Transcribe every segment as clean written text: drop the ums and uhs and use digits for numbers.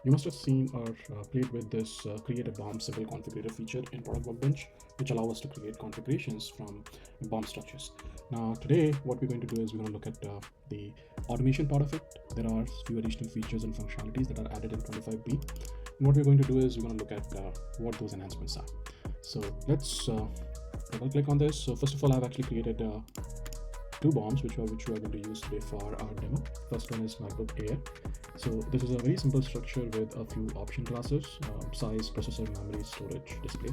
You must have seen or played with this create a BOM symbol configurator feature in Product Workbench, which allow us to create configurations from BOM structures. Now, today, what we're going to do is we're going to look at the automation part of it. There are a few additional features and functionalities that are added in 25B. And what we're going to do is we're going to look at what those enhancements are. So let's double click on this. So first of all, I've actually created two BOMs which we are going to use today for our demo. First one is MacBook Air. So this is a very simple structure with a few option classes: size, processor, memory, storage, display,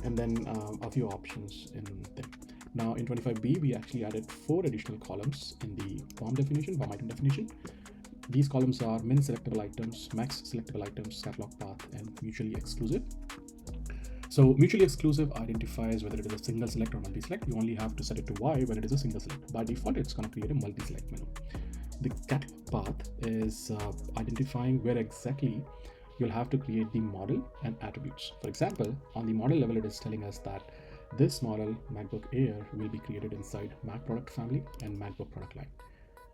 and then a few options in them. Now in 25B, we actually added 4 additional columns in the BOM item definition. These columns are min selectable items, max selectable items, catalog path, and mutually exclusive. So mutually exclusive identifies whether it is a single select or multi-select. You only have to set it to Y when it is a single select. By default, it's going to create a multi-select menu. The catalog path is identifying where exactly you'll have to create the model and attributes. For example, on the model level, it is telling us that this model, MacBook Air, will be created inside Mac product family and MacBook product line.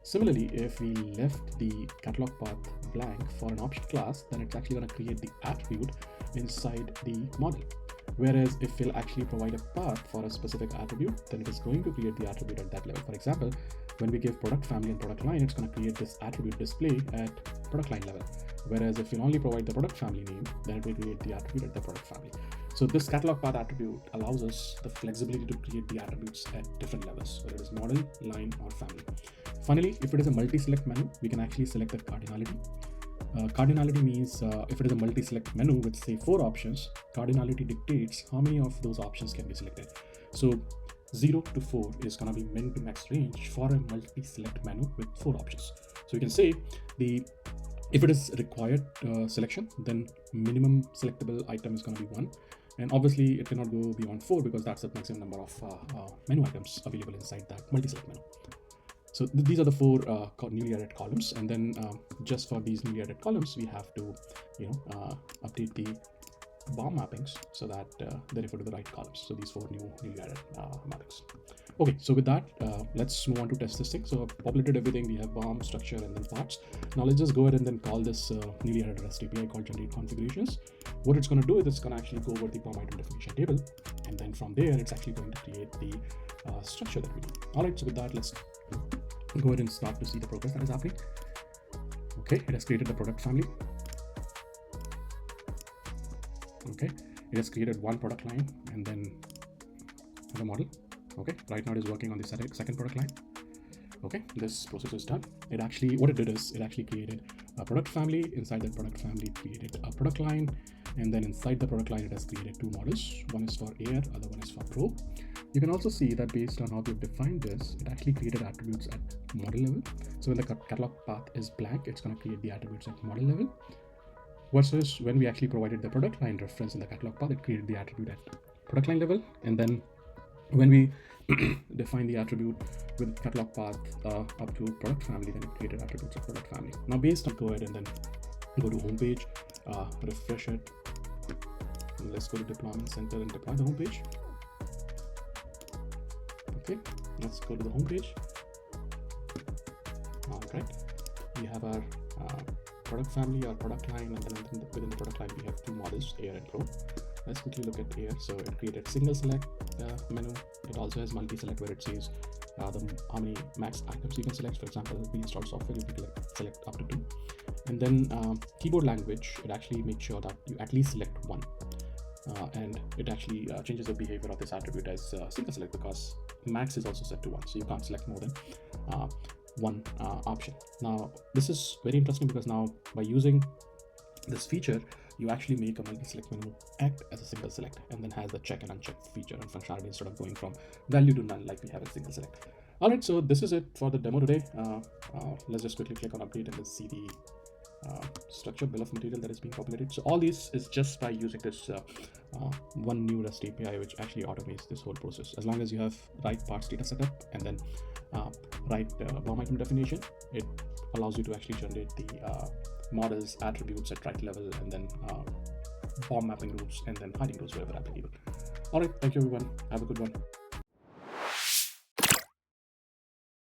Similarly, if we left the catalog path blank for an option class, then it's actually going to create the attribute inside the model. Whereas if we'll actually provide a path for a specific attribute, then it is going to create the attribute at that level. For example, when we give product family and product line, it's going to create this attribute display at product line level. Whereas if we only provide the product family name, then it will create the attribute at the product family. So this catalog path attribute allows us the flexibility to create the attributes at different levels, whether it is model, line, or family. Finally, if it is a multi-select menu, we can actually select the cardinality. Cardinality means if it is a multi-select menu with say 4 options, cardinality dictates how many of those options can be selected. So 0 to 4 is going to be min to max range for a multi-select menu with 4 options. So you can say if it is required selection, then minimum selectable item is going to be 1. And obviously it cannot go beyond 4 because that's the maximum number of menu items available inside that multi-select menu. So these are the 4 newly added columns, and then just for these newly added columns, we have to update the BOM mappings so that they refer to the right columns. So these 4 newly added mappings. Okay, so with that, let's move on to test this thing. So I've populated everything. We have BOM, structure, and then parts. Now let's just go ahead and then call this newly added REST API called generate configurations. What it's going to do is it's going to actually go over the BOM item definition table, and then from there, it's actually going to create the structure that we need. All right, so with that, let's go ahead and start to see the progress that is happening. Okay, it has created the product family. Okay, it has created one product line and then the model. Okay, right now it is working on the second product line. Okay, this process is done. It actually, what it did is it actually created a product family. Inside that product family, it created a product line, and then inside the product line, it has created 2 models. One is for Air, other one is for Pro. You can also see that based on how we've defined this, it actually created attributes at model level. So when the catalog path is blank, it's going to create the attributes at model level. Versus when we actually provided the product line reference in the catalog path, it created the attribute at product line level. And then when we define the attribute with catalog path up to product family, then it created attributes at product family. Now based on, go ahead and then go to homepage, refresh it. And let's go to deployment center and deploy the homepage. Okay, let's go to the homepage. All right, we have our product family, our product line, and then within the product line we have 2 models, Air and Pro. Let's quickly look at Air. So it created single select menu. It also has multi-select where it says how many max items you can select. For example, if we install software, you can select up to 2. And then keyboard language, it actually makes sure that you at least select 1. And it actually changes the behavior of this attribute as single select because max is also set to 1, so you can't select more than 1 option. Now this is very interesting because now by using this feature, you actually make a multi-select menu act as a single select and then has the check and uncheck feature and functionality instead of going from value to none like we have in single select. All right, so this is it for the demo today. Let's just quickly click on update and let's see the structure bill of material that is being populated. So all this is just by using this one new REST API which actually automates this whole process. As long as you have right parts data setup and then right BOM item definition, it allows you to actually generate the models, attributes at right level, and then BOM mapping rules, and then hiding rules wherever applicable. All right, thank you everyone. Have a good one.